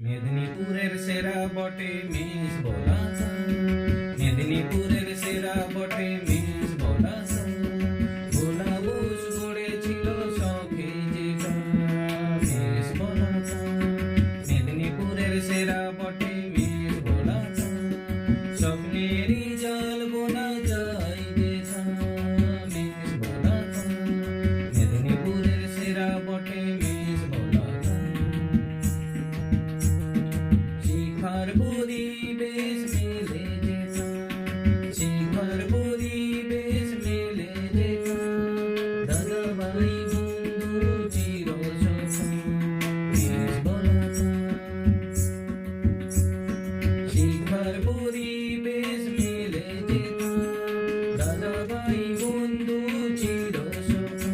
মেদিনীপুরের সেরা বটে মিস বলা যায়, মেদিনীপুরের সেরা বটে মিস বলা যায়। ভোলা বোস গড়েছিল শখে যে মিস বলা যায়। মেদিনীপুরের সেরা বটে মিস বলা যায়। স্বপ্নেরই জাল বোনা যায় যে মিস বলা যায়। মেদিনীপুরের সেরা বটে মিস বলা যায়। শিখার পরিবেশ মেলে যেতাম, শিখার পরিবেশ মেলে যেতাম। দাদাভাই বন্ধু চির সখা মিস বলা যায়। শিখার পরিবেশ মেলে যেতাম, দাদাভাই বন্ধু চির সখা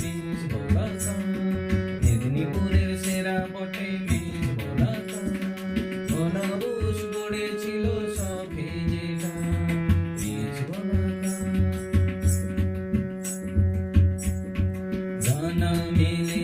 মিস বলা যায়। মেদিনীপুরের সেরা বটে মিস বলা যায়। ভোলা বোস গড়েছিল শখে যেটা মিস বলা যায়। জানা মেলে